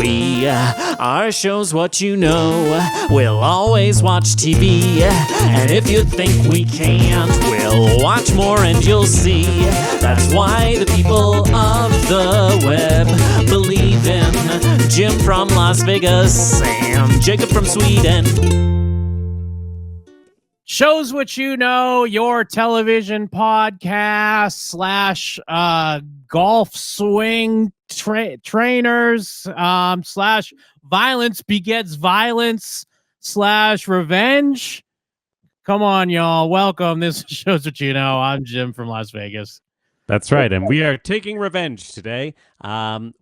we. Our show's what you know. We'll always watch TV. And if you think we can't, we'll watch more and you'll see. That's why the people of the web believe in Jim from Las Vegas and Jacob from Sweden. Shows What You Know, your television podcast slash golf swing trainers slash violence begets violence slash revenge. Come on, y'all. Welcome. This Shows What You Know. I'm Jim from Las Vegas. That's right, and we are taking revenge today. I'm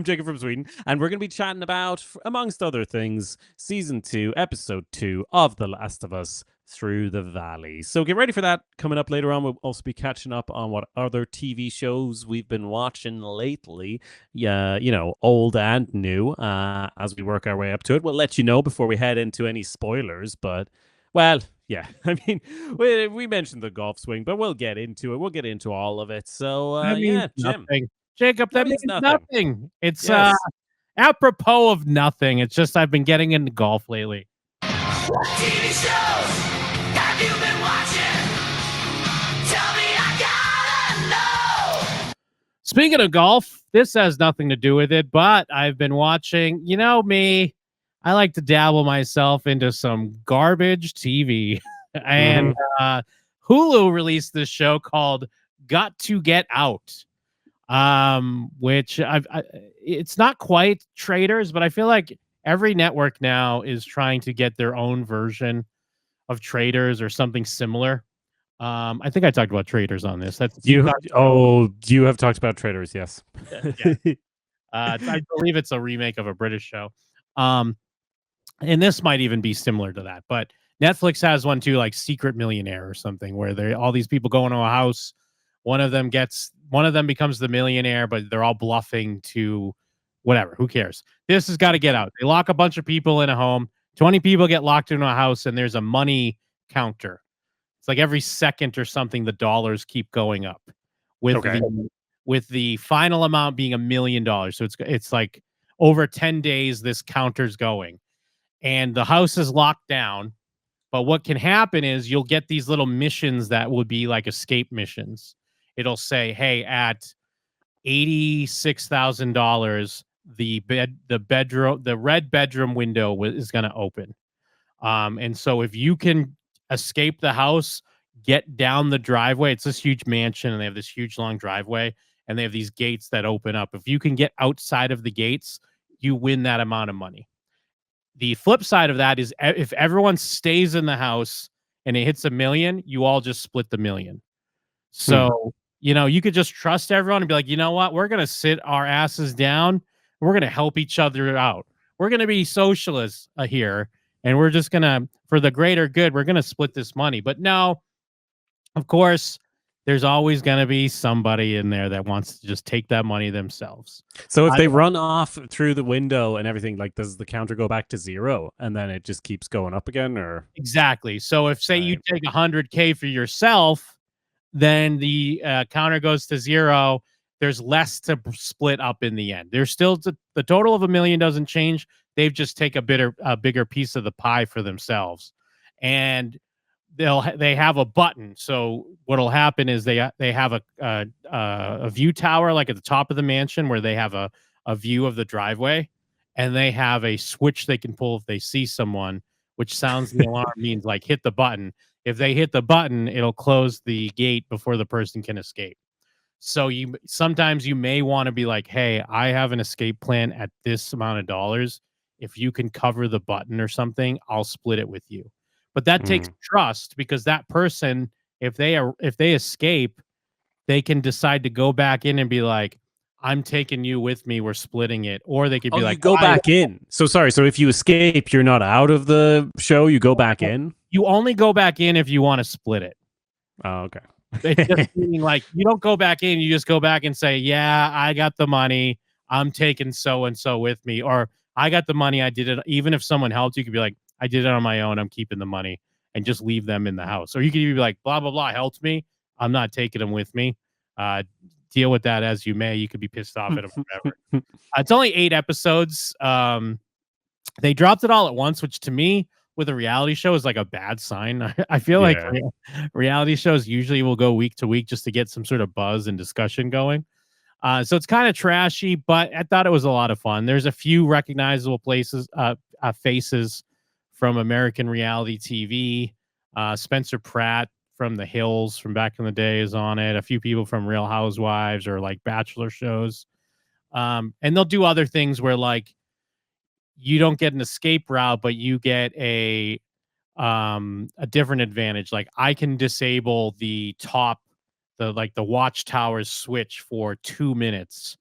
Jacob from Sweden, and we're going to be chatting about, amongst other things, Season 2, Episode 2 of The Last of Us Through the Valley. So get ready for that. Coming up later on, we'll also be catching up on what other TV shows we've been watching lately, old and new, as we work our way up to it. We'll let you know before we head into any spoilers, but, well... yeah, I mean, we mentioned the golf swing, but we'll get into it. We'll get into all of it. So, Jim. nothing. Jacob, that means nothing. It's apropos of nothing. It's just I've been getting into golf lately. What TV shows have you been watching? Tell me, I gotta know. Speaking of golf, this has nothing to do with it, but I've been watching, you know me, I like to dabble myself into some garbage TV. And Hulu released this show called Got to Get Out, which it's not quite Traitors, but I feel like every network now is trying to get their own version of Traitors or something similar. I think I talked about Traitors on this. You have talked about Traitors, yes. Yeah. I believe it's a remake of a British show. And this might even be similar to that, but Netflix has one too, like Secret Millionaire or something, where all these people go into a house. One of them becomes the millionaire, but they're all bluffing to whatever. Who cares? This has got to get out. They lock a bunch of people in a home. 20 people get locked into a house, and there's a money counter. It's like every second or something, the dollars keep going up. With the final amount being $1 million. So it's like over 10 days, this counter's going. And the house is locked down. But what can happen is you'll get these little missions that would be like escape missions. It'll say, hey, at $86,000, the red bedroom window is going to open. And so if you can escape the house, get down the driveway, it's this huge mansion and they have this huge long driveway and they have these gates that open up. If you can get outside of the gates, you win that amount of money. The flip side of that is if everyone stays in the house and it hits $1 million, you all just split the $1 million. So, you could just trust everyone and be like, you know what? We're going to sit our asses down. We're going to help each other out. We're going to be socialists here. And we're just going to, for the greater good, we're going to split this money. But no, of course, there's always going to be somebody in there that wants to just take that money themselves. So if they run off through the window and everything, like, does the counter go back to zero and then it just keeps going up again? Or exactly. So if you take $100K for yourself, then the counter goes to zero. There's less to split up in the end. There's still the total of $1 million doesn't change. They've just take a bigger piece of the pie for themselves, and they have a button. So what'll happen is they have a view tower like at the top of the mansion where they have a view of the driveway, and they have a switch they can pull if they see someone, which sounds the alarm means like hit the button. If they hit the button, it'll close the gate before the person can escape. So sometimes you may want to be like, hey, I have an escape plan at this amount of dollars. If you can cover the button or something, I'll split it with you. But that takes trust, because that person, if they escape, they can decide to go back in and be like, I'm taking you with me. We're splitting it. Or they could be like, you go back in. So sorry. So if you escape, you're not out of the show. You go back in. You only go back in if you want to split it. Oh, okay. It's just meaning like you don't go back in. You just go back and say, yeah, I got the money. I'm taking so-and-so with me. Or I got the money. I did it. Even if someone helped, you could be like, I did it on my own. I'm keeping the money, and just leave them in the house. Or you could be like, blah, blah, blah, helped me. I'm not taking them with me. deal with that as you may. You could be pissed off at them forever. It's only 8 episodes. They dropped it all at once, which to me, with a reality show, is like a bad sign. I feel like reality shows usually will go week to week just to get some sort of buzz and discussion going. So it's kind of trashy, but I thought it was a lot of fun. There's a few recognizable faces from American reality TV. Spencer Pratt from The Hills from back in the day is on it. A few people from Real Housewives or like Bachelor shows. And they'll do other things where like you don't get an escape route, but you get a different advantage. Like I can disable the watchtower's switch for 2 minutes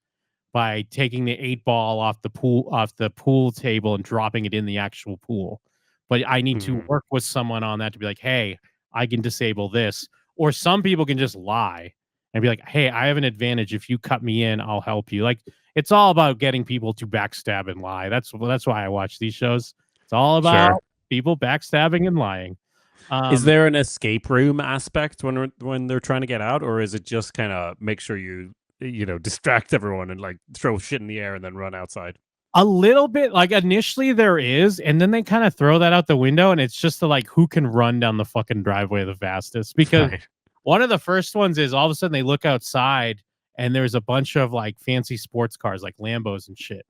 by taking the 8-ball off the pool table and dropping it in the actual pool. But I need to work with someone on that to be like, hey, I can disable this. Or some people can just lie and be like, hey, I have an advantage. If you cut me in, I'll help you. Like it's all about getting people to backstab and lie. That's why I watch these shows. It's all about people backstabbing and lying. Is there an escape room aspect when they're trying to get out, or is it just kind of make sure you distract everyone and like throw shit in the air and then run outside? A little bit. Like initially there is, and then they kind of throw that out the window, and it's just who can run down the fucking driveway the fastest. Because one of the first ones is all of a sudden they look outside and there's a bunch of like fancy sports cars like Lambos and shit.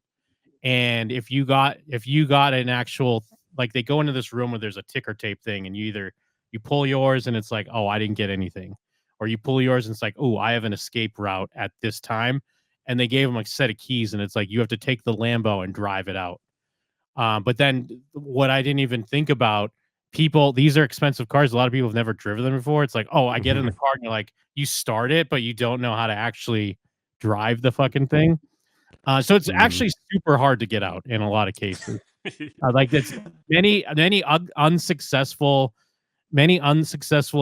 And if you got an actual, like they go into this room where there's a ticker tape thing, and you pull yours and it's like, oh, I didn't get anything, or you pull yours and it's like, oh, I have an escape route at this time, and they gave them a set of keys, and it's like you have to take the Lambo and drive it out. But then what I didn't even think about, these are expensive cars. A lot of people have never driven them before. It's like, oh, I get in the car and you're like, you start it, but you don't know how to actually drive the fucking thing. So it's actually super hard to get out in a lot of cases. Like there's many unsuccessful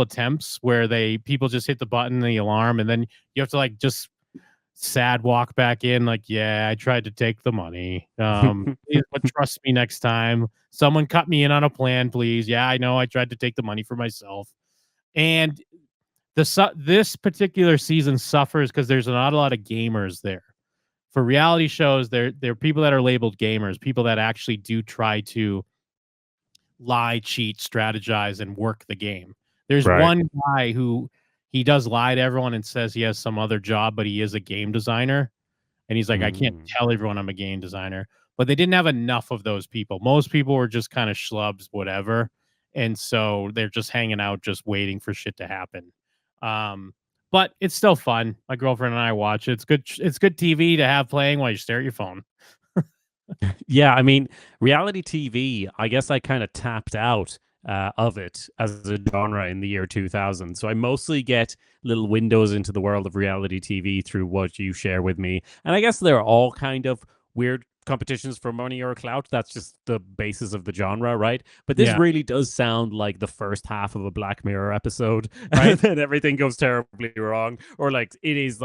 attempts where people just hit the button, the alarm, and then you have to like just sad walk back in like, yeah, I tried to take the money. Please, but trust me next time. Someone cut me in on a plan, please. Yeah, I know I tried to take the money for myself. And this particular season suffers because there's not a lot of gamers there. For reality shows, there are people that are labeled gamers, people that actually do try to lie, cheat, strategize, and work the game. There's one guy who he does lie to everyone and says he has some other job, but he is a game designer. And he's like, I can't tell everyone I'm a game designer. But they didn't have enough of those people. Most people were just kind of schlubs, whatever. And so they're just hanging out, just waiting for shit to happen. But it's still fun. My girlfriend and I watch it. It's good. It's good TV to have playing while you stare at your phone. Yeah, I mean, reality TV, I guess I kind of tapped out of it as a genre in the year 2000. So I mostly get little windows into the world of reality TV through what you share with me. And I guess they're all kind of weird competitions for money or clout. That's just the basis of the genre, right? But this really does sound like the first half of a Black Mirror episode, right? And then everything goes terribly wrong, or like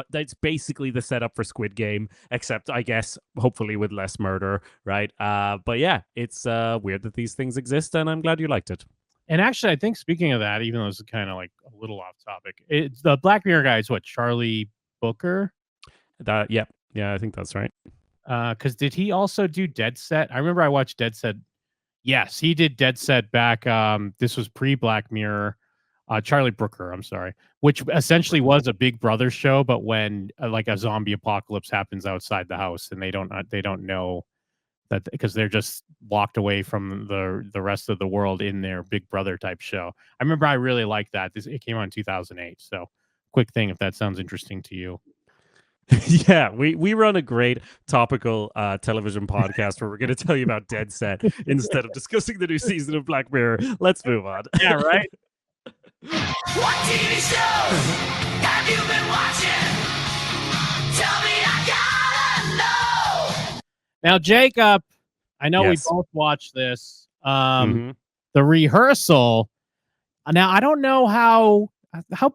that's basically the setup for Squid Game, except I guess hopefully with less murder, right? But yeah, it's weird that these things exist, and I'm glad you liked it. And actually, I think speaking of that, even though it's kind of like a little off topic, it's the Black Mirror guy is what, Charlie Booker? Yeah, I think that's right. Because did he also do Dead Set? I remember I watched Dead Set. Yes, he did Dead Set back. This was pre-Black Mirror. Charlie Brooker, I'm sorry, which essentially was a Big Brother show, but when like a zombie apocalypse happens outside the house, and they don't know that because they're just locked away from the rest of the world in their Big Brother type show. I remember I really liked that. It came out in 2008. So quick thing, if that sounds interesting to you. Yeah, we run a great topical television podcast where we're going to tell you about Dead Set instead of discussing the new season of Black Mirror. Let's move on. Yeah, right? What TV shows have you been watching? Tell me, I gotta know. Now, Jacob, I know we both watched this. The Rehearsal. Now, I don't know how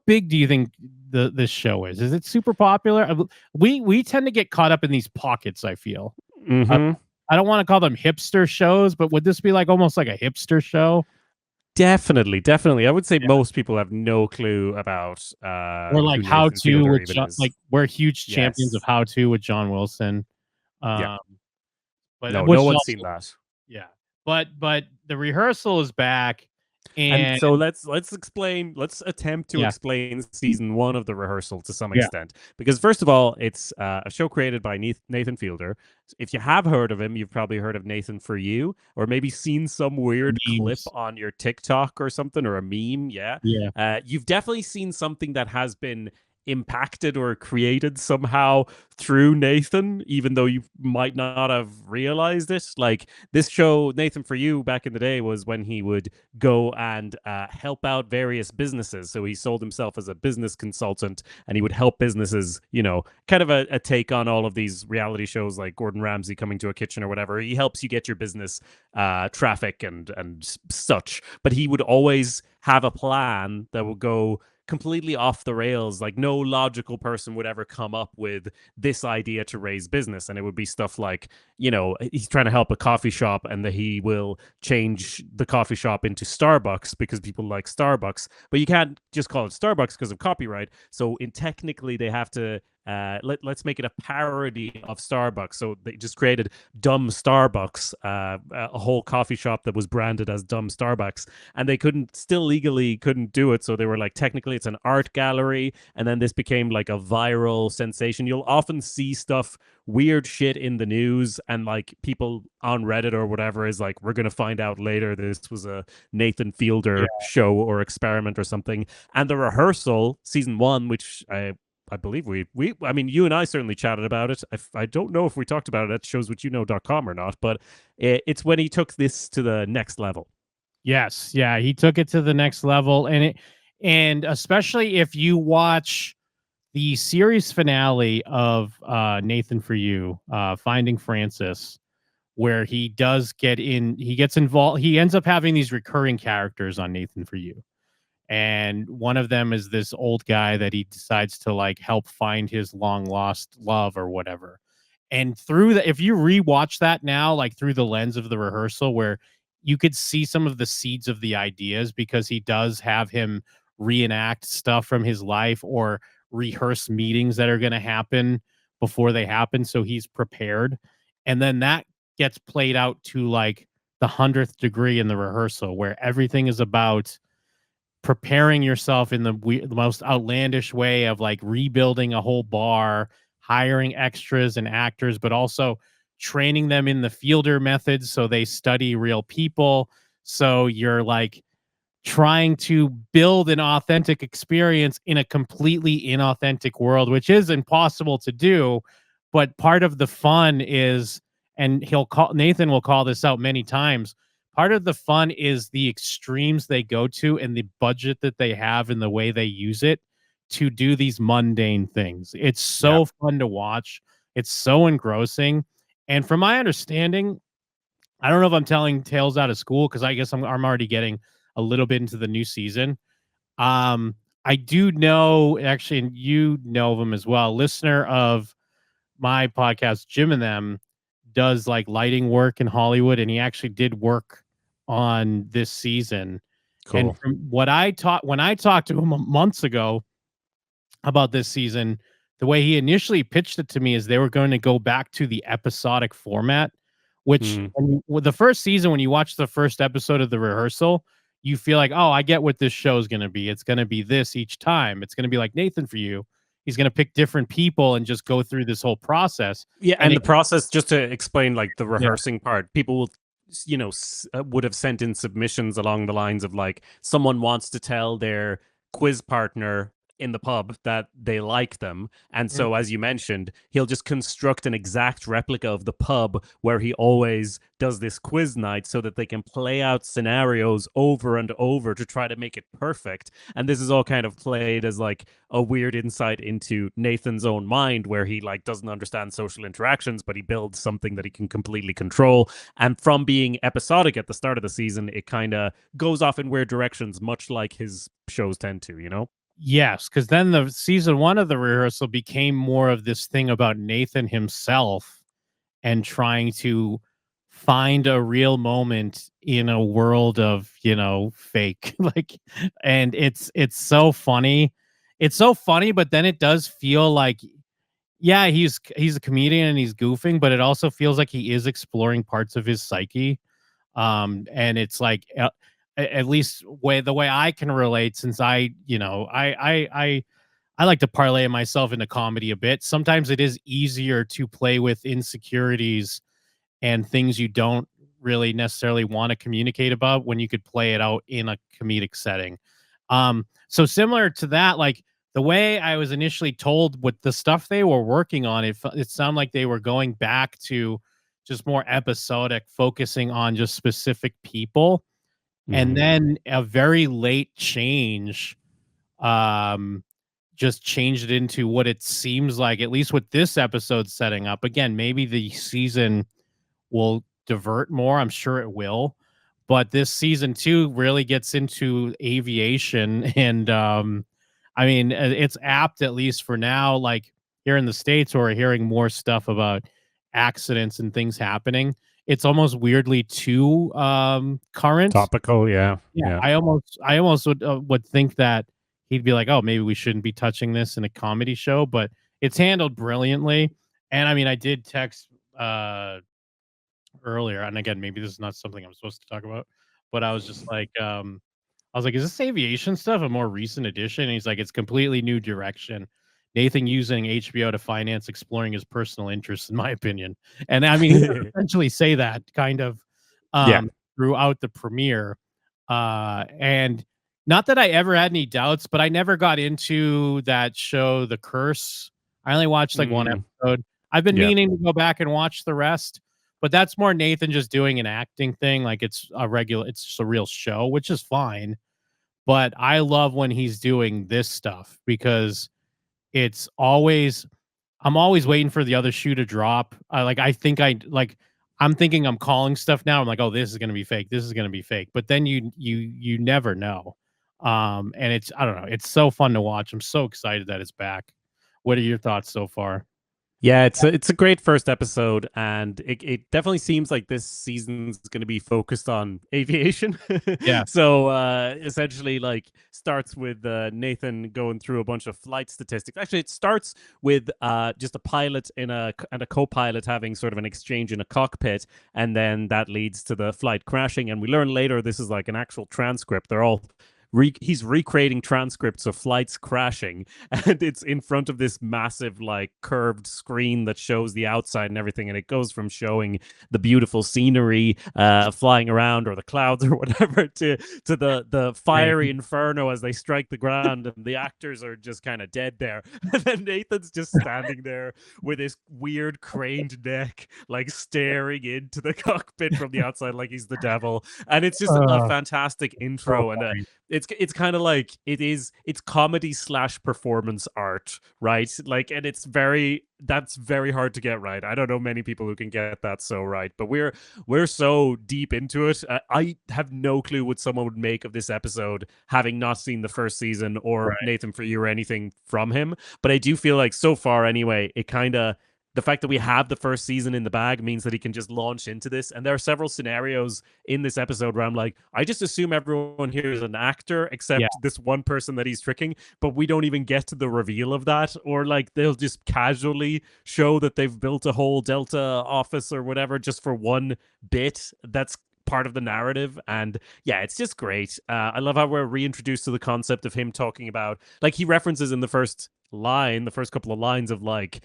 big do you think this show is? Is it super popular? We tend to get caught up in these pockets, I feel. I don't want to call them hipster shows, but would this be like almost like a hipster show? Definitely. I would say most people have no clue about Or like who how Nathan to Fielder with even John, is. like we're huge champions of Yes. how to with John Wilson. Yeah. Um, but No which is one's also seen that. yeah. But the rehearsal is back, And and so let's attempt to yeah, explain season 1 of the rehearsal to some yeah, extent. Because first of all, it's a show created by Nathan Fielder. If you have heard of him, you've probably heard of Nathan For You, or maybe seen some weird clip memes. on your TikTok or something, or a meme. Yeah. Yeah, You've definitely seen something that has been impacted or created somehow through Nathan, even though you might not have realized it. Like this show, Nathan For You, back in the day, was when he would go and help out various businesses. So he sold himself as a business consultant, and he would help businesses, kind of a take on all of these reality shows like Gordon Ramsay Coming to a Kitchen or whatever. He helps you get your business traffic and such. But he would always have a plan that would go completely off the rails. Like no logical person would ever come up with this idea to raise business. And it would be stuff like, he's trying to help a coffee shop, and that he will change the coffee shop into Starbucks because people like Starbucks. But you can't just call it Starbucks because of copyright. So technically they have to let's make it a parody of Starbucks. So they just created Dumb Starbucks, a whole coffee shop that was branded as Dumb Starbucks, and they legally couldn't do it. So they were like, technically it's an art gallery, and then this became like a viral sensation. You'll often see stuff, weird shit in the news, and like people on Reddit or whatever is like, we're gonna find out later this was a Nathan Fielder show or experiment or something. And the rehearsal, season 1, which I believe I mean, you and I certainly chatted about it. I don't know if we talked about it at showswhatyouknow.com or not, but it's when he took this to the next level. yes, yeah, he took it to the next level, and especially if you watch the series finale of Nathan For You, Finding Francis, where he gets involved. He ends up having these recurring characters on Nathan For You. And one of them is this old guy that he decides to like help find his long lost love or whatever. And through the if you rewatch that now, like through the lens of the rehearsal, where you could see some of the seeds of the ideas, because he does have him reenact stuff from his life or rehearse meetings that are going to happen before they happen, so he's prepared. And then that gets played out to like the 100th degree in the rehearsal, where everything is about preparing yourself in the most outlandish way of like rebuilding a whole bar, hiring extras and actors, but also training them in the Fielder methods so they study real people. So you're like trying to build an authentic experience in a completely inauthentic world, which is impossible to do. But part of the fun is, and Nathan will call this out many times. Part of the fun is the extremes they go to and the budget that they have and the way they use it to do these mundane things. It's Yeah. so fun to watch. It's so engrossing. And from my understanding, I don't know if I'm telling tales out of school, because I guess I'm already getting a little bit into the new season. Um, I do know, actually, and you know of him as well. Listener of my podcast, Jim and them, does like lighting work in Hollywood, and he actually did work on this season. And Cool. from what when I talked to him months ago about this season, the way he initially pitched it to me is they were going to go back to the episodic format, which Mhm. with the first season, when you watch the first episode of the rehearsal, you feel like, oh, I get what this show is going to be. It's going to be this each time. It's going to be like Nathan For You. He's going to pick different people and just go through this whole process. Yeah, And and it, the process, just to explain, like the yeah, rehearsing part, people will, would have sent in submissions along the lines of like, someone wants to tell their quiz partner in the pub that they like them. And mm, so, as you mentioned, he'll just construct an exact replica of the pub where he always does this quiz night so that they can play out scenarios over and over to try to make it perfect. And this is all kind of played as like a weird insight into Nathan's own mind, where he like doesn't understand social interactions, but he builds something that he can completely control. And from being episodic at the start of the season, it kind of goes off in weird directions, much like his shows tend to. yes, because then the season one of the rehearsal became more of this thing about Nathan himself and trying to find a real moment in a world of, fake. Like, and it's so funny. It's so funny, but then it does feel like, yeah, he's a comedian and he's goofing, but it also feels like he is exploring parts of his psyche. And it's like, at least the way I can relate, since I like to parlay myself into comedy a bit. Sometimes it is easier to play with insecurities and things you don't really necessarily want to communicate about when you could play it out in a comedic setting. So similar to that, like the way I was initially told what the stuff they were working on, it sounded like they were going back to just more episodic, focusing on just specific people, and then a very late change um just changed it into what it seems like, at least with this episode setting up. Again, maybe the season will divert more. I'm sure it will. But this season 2 really gets into aviation and I mean, it's apt, at least for now, like here in the States, where we're hearing more stuff about accidents and things happening. It's almost weirdly too current. Topical, yeah. Yeah, Yeah. I almost would think that he'd be like, "Oh, maybe we shouldn't be touching this in a comedy show," but it's handled brilliantly. And I mean, I did text earlier, and again, maybe this is not something I'm supposed to talk about, but I was just like, I was like, "Is this aviation stuff a more recent addition?" And he's like, "It's completely new direction. Nathan using HBO to finance exploring his personal interests, in my opinion." And I mean, he does essentially say that kind of Yeah. throughout the premiere. And not that I ever had any doubts, but I never got into that show, The Curse. I only watched like one Mm, episode. I've been yeah. meaning to go back and watch the rest, but that's more Nathan just doing an acting thing. Like it's just a real show, which is fine. But I love when he's doing this stuff because it's always I'm always waiting for the other shoe to drop. I'm thinking I'm calling stuff now. I'm like, oh, this is gonna be fake. This is gonna be fake. But then you never know. And it's I don't know. It's so fun to watch. I'm so excited that it's back. What are your thoughts so far? Yeah, it's a great first episode, and it definitely seems like this season's going to be focused on aviation. Yeah. So essentially, like starts with Nathan going through a bunch of flight statistics. Actually, it starts with just a pilot and a co-pilot having sort of an exchange in a cockpit, and then that leads to the flight crashing. And we learn later this is like an actual transcript. They're all he's recreating transcripts of flights crashing, and it's in front of this massive like curved screen that shows the outside and everything, and it goes from showing the beautiful scenery flying around or the clouds or whatever to the fiery inferno as they strike the ground, and the actors are just kind of dead there. And then Nathan's just standing there with his weird craned neck, like staring into the cockpit from the outside like he's the devil. And it's just a fantastic intro, and it's kind of like it's comedy slash performance art, right? Like, and that's very hard to get right. I don't know many people who can get that so right, but we're so deep into it. I have no clue what someone would make of this episode having not seen the first season, or Right. Nathan, for you, or anything from him. But I do feel like so far anyway, it kind of, the fact that we have the first season in the bag means that he can just launch into this. And there are several scenarios in this episode where I'm like, I just assume everyone here is an actor Yeah. except this one person that he's tricking, but we don't even get to the reveal of that. Or like they'll just casually show that they've built a whole Delta office or whatever just for one bit that's part of the narrative. And yeah, it's just great. I love how we're reintroduced to the concept of him talking about, like, he references in the first couple of lines of like,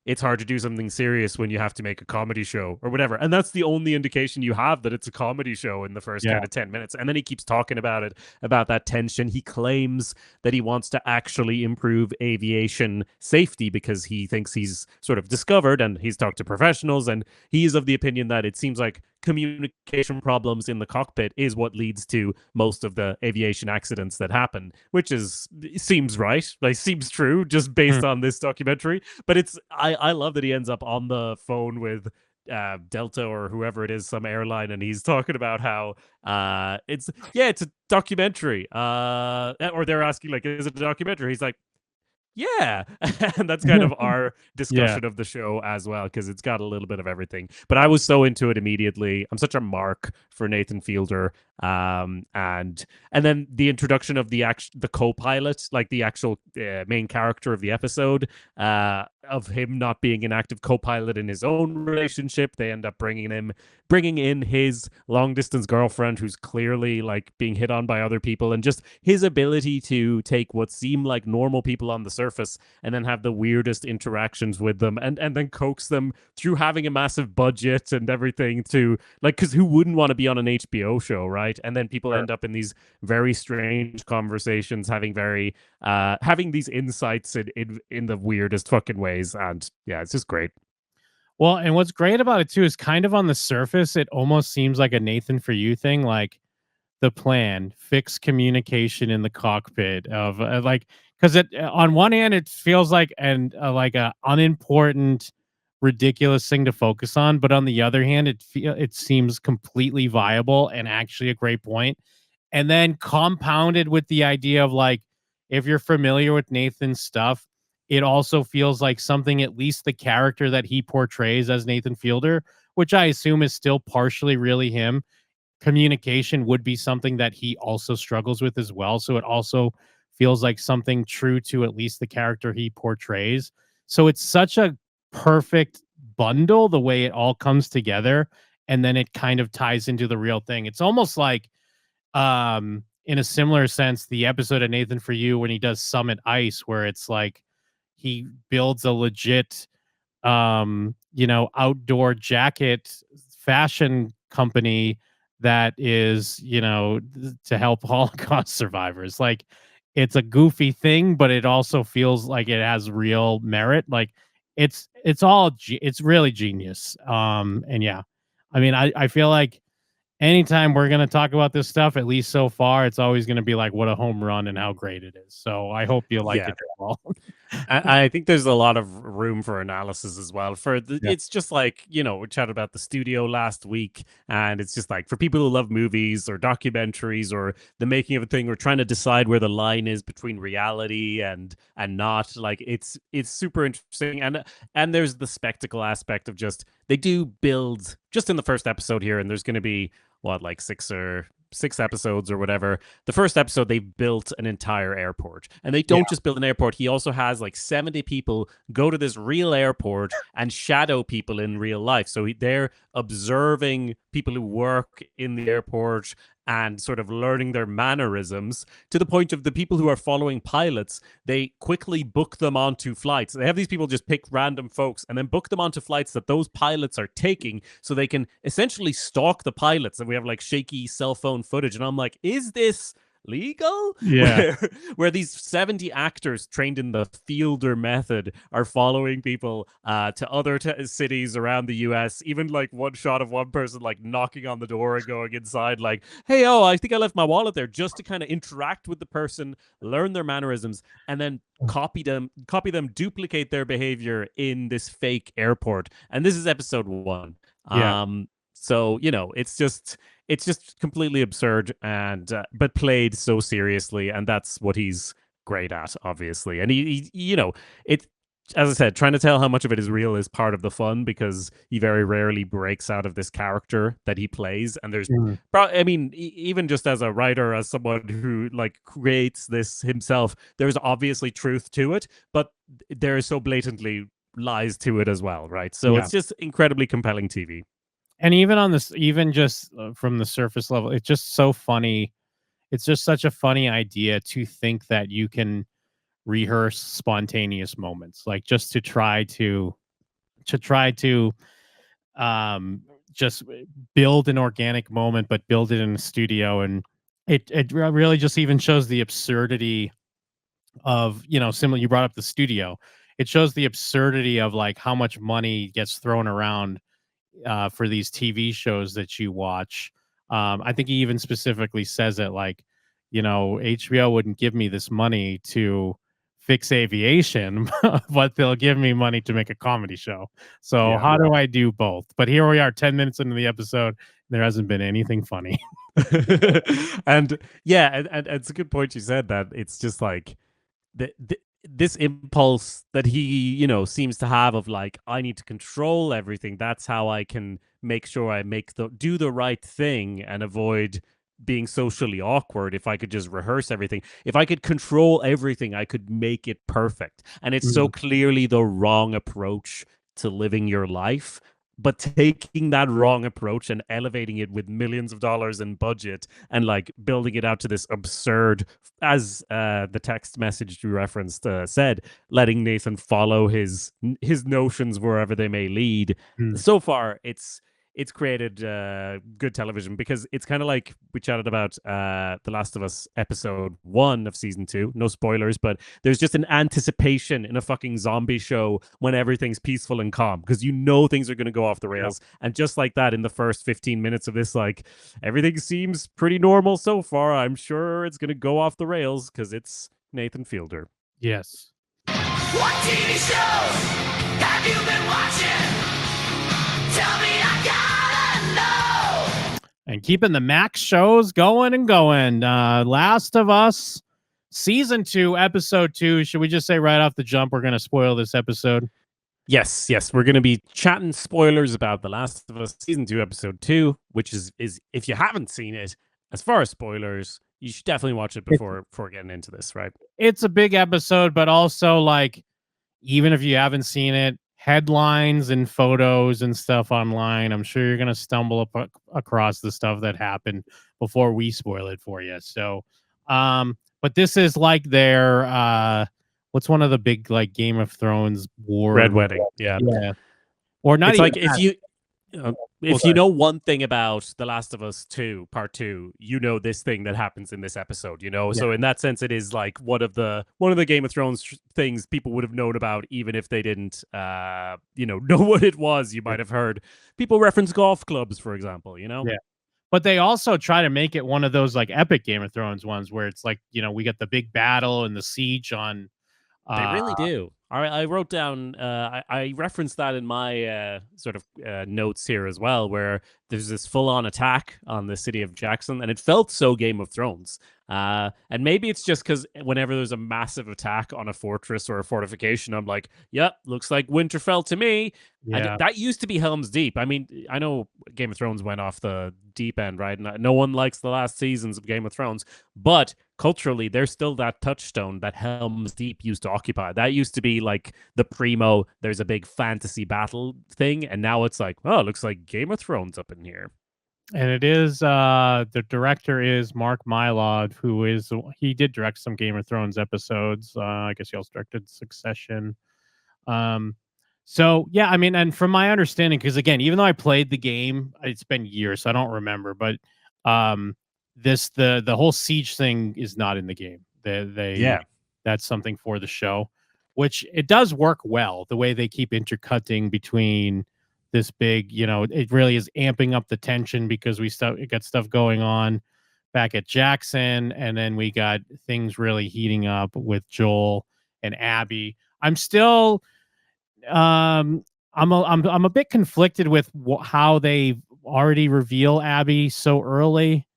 it's hard to do something serious when you have to make a comedy show or whatever. And that's the only indication you have that it's a comedy show in the first Yeah. kind of 10 minutes. And then he keeps talking about it, about that tension. He claims that he wants to actually improve aviation safety because he thinks he's sort of discovered, and he's talked to professionals, and he is of the opinion that it seems like communication problems in the cockpit is what leads to most of the aviation accidents that happen, which seems right, like seems true just based on this documentary. But I love that he ends up on the phone with Delta or whoever it is, some airline, and he's talking about how it's a documentary, or they're asking like, is it a documentary? He's like, Yeah, and that's kind of our discussion of the show as well, because it's got a little bit of everything. But I was so into it immediately. I'm such a mark for Nathan Fielder, and then the introduction of the co-pilot, like the actual main character of the episode, of him not being an active co-pilot in his own relationship. They end up bringing in his long distance girlfriend, who's clearly like being hit on by other people, and just his ability to take what seem like normal people on the surface and then have the weirdest interactions with them, and then coax them through having a massive budget and everything to, like, because who wouldn't want to be on an HBO show, right? And then people end up in these very strange conversations, having these insights in the weirdest fucking ways. And yeah, it's just great. Well, and what's great about it too is kind of on the surface, it almost seems like a Nathan For You thing. Like the plan, fix communication in the cockpit of like, because it on one hand it feels like like a unimportant, ridiculous thing to focus on, but on the other hand, it seems completely viable and actually a great point. And then compounded with the idea of like, if you're familiar with Nathan's stuff, it also feels like something, at least the character that he portrays as Nathan Fielder, which I assume is still partially really him, communication would be something that he also struggles with as well. So it also feels like something true to at least the character he portrays. So it's such a perfect bundle, the way it all comes together. And then it kind of ties into the real thing. It's almost like, in a similar sense, the episode of Nathan For You when he does Summit Ice, where it's like he builds a legit outdoor jacket fashion company that is, to help Holocaust survivors. Like it's a goofy thing, but it also feels like it has real merit. Like it's really genius. And yeah, I mean, I feel like anytime we're going to talk about this stuff, at least so far, it's always going to be like, what a home run and how great it is. So I hope you like Yeah. it as well. I think there's a lot of room for analysis as well. Yeah. It's just like, we chatted about the studio last week, and it's just like for people who love movies or documentaries or the making of a thing, or trying to decide where the line is between reality and not. Like it's super interesting, and there's the spectacle aspect of just they do build just in the first episode here, and there's going to be what, like six episodes or whatever. The first episode, they built an entire airport, and they don't just build an airport. He also has like 70 people go to this real airport and shadow people in real life. So they're observing people who work in the airport and sort of learning their mannerisms, to the point of the people who are following pilots. They quickly book them onto flights. They have these people just pick random folks and then book them onto flights that those pilots are taking, so they can essentially stalk the pilots. And we have like shaky cell phone footage. And I'm like, is this legal? Yeah. Where these 70 actors trained in the Fielder method are following people to other cities around the US. Even like one shot of one person like knocking on the door and going inside like, hey, I think I left my wallet there, just to kind of interact with the person, learn their mannerisms, and then copy them, duplicate their behavior in this fake airport. And this is episode 1. Yeah. So, it's just completely absurd, and but played so seriously, and that's what he's great at, obviously. And he it, as I said, trying to tell how much of it is real is part of the fun, because he very rarely breaks out of this character that he plays. And there's, I mean, even just as a writer, as someone who like creates this himself, there's obviously truth to it, but there is so blatantly lies to it as well, right? So it's just incredibly compelling TV. And even on this, even just from the surface level, it's just so funny. It's just such a funny idea to think that you can rehearse spontaneous moments, like just to try to just build an organic moment, but build it in a studio. And it really just even shows the absurdity of, similar, you brought up the studio. It shows the absurdity of like how much money gets thrown around for these TV shows that you watch. I think he even specifically says it like, HBO wouldn't give me this money to fix aviation, but they'll give me money to make a comedy show. So how do I do both? But here we are 10 minutes into the episode. There hasn't been anything funny. And yeah, and it's a good point you said, that it's just like this impulse that he, seems to have of like, I need to control everything. That's how I can make sure I do the right thing and avoid being socially awkward. If I could just rehearse everything, if I could control everything, I could make it perfect. And it's so clearly the wrong approach to living your life. But taking that wrong approach and elevating it with millions of dollars in budget and like building it out to this absurd, as the text message you referenced said, letting Nathan follow his notions wherever they may lead. So far, it's created good television, because it's kind of like we chatted about The Last of Us episode 1 of season 2. No spoilers, but there's just an anticipation in a fucking zombie show when everything's peaceful and calm, because things are going to go off the rails. Yeah. And just like that, in the first 15 minutes of this, like, everything seems pretty normal so far. I'm sure it's going to go off the rails because it's Nathan Fielder. Yes. What TV shows have you been watching? Tell me, I gotta know. And keeping the Max shows going and going. Last of Us season 2, episode 2. Should we just say right off the jump we're going to spoil this episode? Yes. We're going to be chatting spoilers about The Last of Us season 2, episode 2, which is if you haven't seen it, as far as spoilers, you should definitely watch it before getting into this, right? It's a big episode, but also, like, even if you haven't seen it, headlines and photos and stuff online, I'm sure you're going to stumble across the stuff that happened before we spoil it for you. So, but this is like their, what's one of the big, like, Game of Thrones war? Red Wedding. Yeah. Or not. It's even like that. If you know one thing about The Last of Us 2, part 2, you know this thing that happens in this episode, Yeah. So in that sense, it is like one of the Game of Thrones things people would have known about, even if they didn't, know what it was. You might have heard people reference golf clubs, for example, Yeah. But they also try to make it one of those, like, epic Game of Thrones ones where it's like, we get the big battle and the siege on. They really do. I wrote down, I referenced that in my sort of notes here as well, where there's this full-on attack on the city of Jackson, and it felt so Game of Thrones. And maybe it's just because whenever there's a massive attack on a fortress or a fortification, I'm like, yep, looks like Winterfell to me. Yeah. That used to be Helm's Deep. I mean, I know Game of Thrones went off the deep end, right? And no one likes the last seasons of Game of Thrones, but culturally, there's still that touchstone that Helm's Deep used to occupy. That used to be like the primo, there's a big fantasy battle thing, and now it's like, oh, it looks like Game of Thrones up in here. And it is, the director is Mark Mylod, he did direct some Game of Thrones episodes. I guess he also directed Succession. So yeah, I mean, and from my understanding, because again, even though I played the game, it's been years, so I don't remember, but the whole siege thing is not in the game. That's something for the show, which it does work well, the way they keep intercutting between this big, it really is amping up the tension because we got stuff going on back at Jackson, and then we got things really heating up with Joel and Abby. I'm still, I'm a bit conflicted with how they already reveal Abby so early,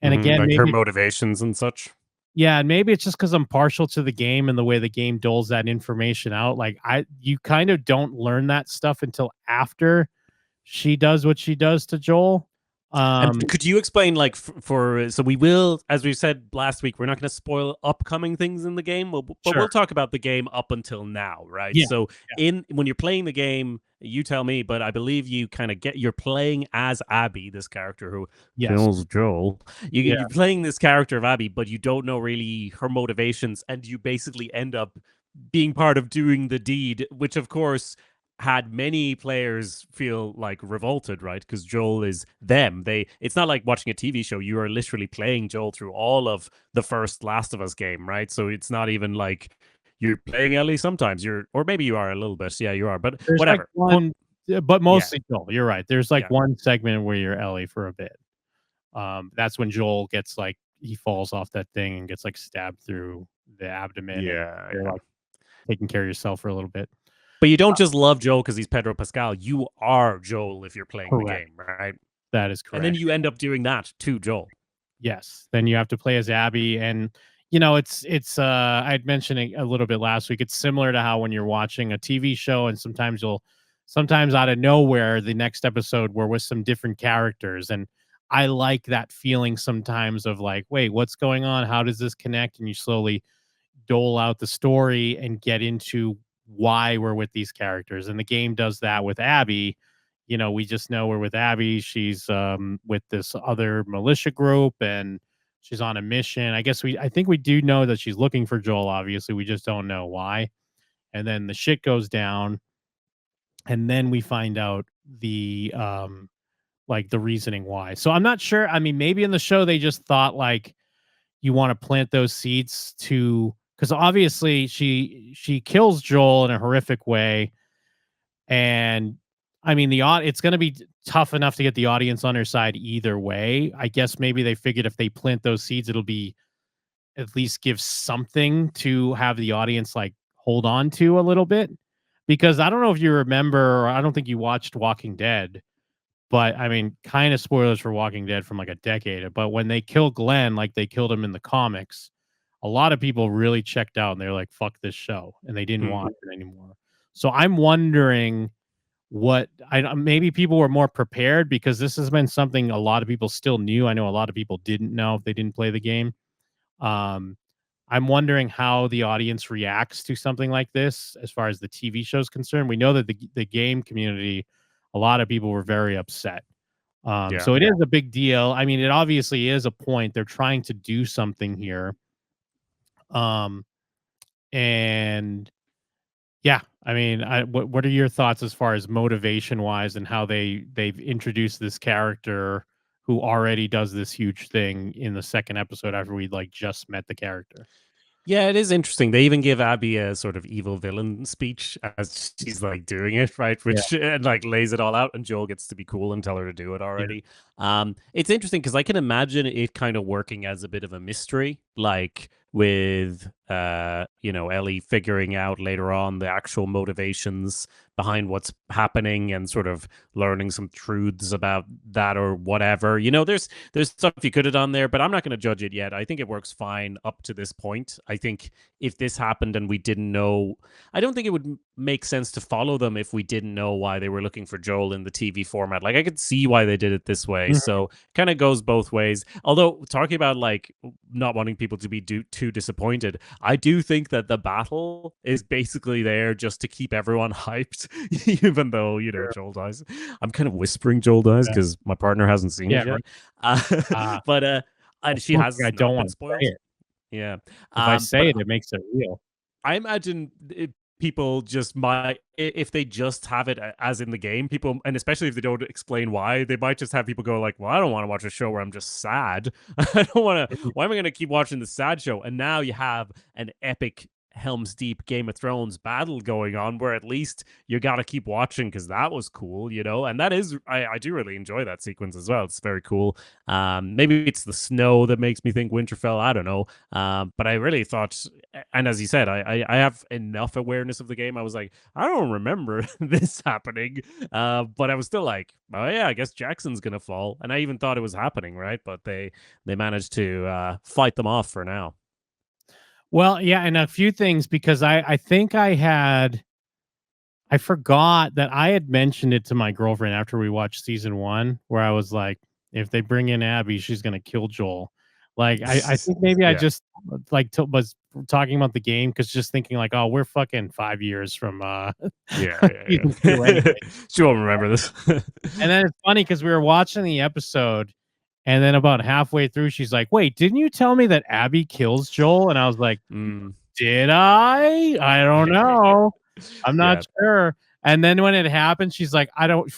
and again, like maybe her motivations and such. Yeah, and maybe it's just because I'm partial to the game and the way the game doles that information out. Like, you kind of don't learn that stuff until after she does what she does to Joel. And could you explain, like, so we will, as we said last week, we're not going to spoil upcoming things in the game, but we'll talk about the game up until now, right? Yeah. So when you're playing the game, you tell me, but I believe you kind of you're playing as Abby, this character who kills Joel. You're playing this character of Abby, but you don't know really her motivations, and you basically end up being part of doing the deed, which of course had many players feel like revolted, right? Because Joel is them. It's not like watching a TV show. You are literally playing Joel through all of the first Last of Us game, right? So it's not even like you're playing Ellie sometimes. Or maybe you are a little bit. Yeah, you are. But there's whatever. But mostly Joel. You're right. There's like one segment where you're Ellie for a bit. That's when Joel gets like, he falls off that thing and gets like stabbed through the abdomen. Yeah. You're like taking care of yourself for a little bit. But you don't just love Joel because he's Pedro Pascal. You are Joel if you're playing the game, right? That is correct. And then you end up doing that to Joel. Yes. Then you have to play as Abby. And it's I'd mentioned it a little bit last week. It's similar to how when you're watching a TV show and sometimes out of nowhere the next episode we're with some different characters, and I like that feeling sometimes of like, wait, what's going on? How does this connect? And you slowly dole out the story and get into why we're with these characters. And the game does that with Abby. We just know we're with Abby. She's with this other militia group and she's on a mission. I think we do know that she's looking for Joel, obviously. We just don't know why. And then the shit goes down. And then we find out the like the reasoning why. So I'm not sure. I mean, maybe in the show they just thought like you want to plant those seeds to because obviously she kills Joel in a horrific way, and I mean it's going to be tough enough to get the audience on her side either way. I guess maybe they figured if they plant those seeds, it'll be at least give something to have the audience like hold on to a little bit. Because I don't know if you remember, or I don't think you watched Walking Dead, but I mean, kind of spoilers for Walking Dead from like a decade. But when they kill Glenn, like they killed him in the comics, a lot of people really checked out and they're like, fuck this show. And they didn't watch it anymore. So I'm wondering maybe people were more prepared because this has been something a lot of people still knew. I know a lot of people didn't know if they didn't play the game. I'm wondering how the audience reacts to something like this as far as the TV show is concerned. We know that the game community, a lot of people were very upset. So it is a big deal. I mean, it obviously is a point. They're trying to do something here. And yeah, I mean, what are your thoughts as far as motivation wise and how they've introduced this character who already does this huge thing in the second episode after we like just met the character? Yeah, it is interesting. They even give Abby a sort of evil villain speech as she's like doing it, right? Which and like lays it all out, and Joel gets to be cool and tell her to do it already. It's interesting because I can imagine it kind of working as a bit of a mystery, like with Ellie figuring out later on the actual motivations behind what's happening and sort of learning some truths about that or whatever. There's stuff you could have done there, but I'm not going to judge it yet. I think it works fine up to this point. I think if this happened and we didn't know, I don't think it would make sense to follow them if we didn't know why they were looking for Joel in the TV format. Like I could see why they did it this way. So kind of goes both ways. Although talking about like not wanting people to be too disappointed, I do think that the battle is basically there just to keep everyone hyped, even though Joel dies. I'm kind of whispering Joel dies because my partner hasn't seen it yet. But she has. I don't want to spoil it. Yeah, if I say it makes it real. I imagine people just might, if they just have it as in the game, people, and especially if they don't explain why, they might just have people go like, well, I don't want to watch a show where I'm just sad. I don't want to, why am I going to keep watching the sad show? And now you have an epic Helm's Deep Game of Thrones battle going on where at least you got to keep watching because that was cool, and that is, I do really enjoy that sequence as well. It's very cool. Maybe it's the snow that makes me think Winterfell, I don't know. But I really thought, and as you said, I have enough awareness of the game. I was like, I don't remember this happening, but I was still like, oh yeah, I guess Jackson's gonna fall, and I even thought it was happening, right? But they managed to fight them off for now. Well, yeah, and a few things because I think I forgot that I had mentioned it to my girlfriend after we watched season 1, where I was like, if they bring in Abby, she's gonna kill Joel. Like I think maybe I just like was talking about the game because just thinking like, oh, we're fucking 5 years from She won't remember this. And then it's funny because we were watching the episode. And then about halfway through, she's like, wait, didn't you tell me that Abby kills Joel? And I was like, did I? I don't know. I'm not sure. And then when it happened, she's like,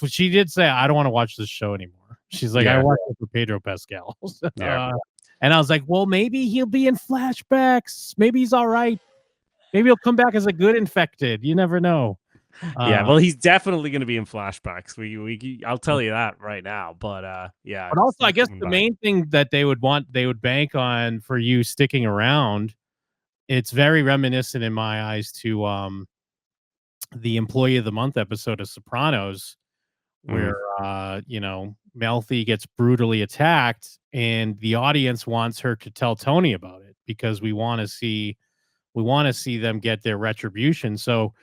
she did say, I don't want to watch this show anymore. She's like, I watched it for Pedro Pascal. And I was like, well, maybe he'll be in flashbacks. Maybe he's all right. Maybe he'll come back as a good infected. You never know. Well, he's definitely going to be in flashbacks. I'll tell you that right now. But But also, I guess the main thing that they would bank on for you sticking around. It's very reminiscent in my eyes to the Employee of the Month episode of Sopranos, where Melfi gets brutally attacked, and the audience wants her to tell Tony about it. because we want to see them get their retribution. So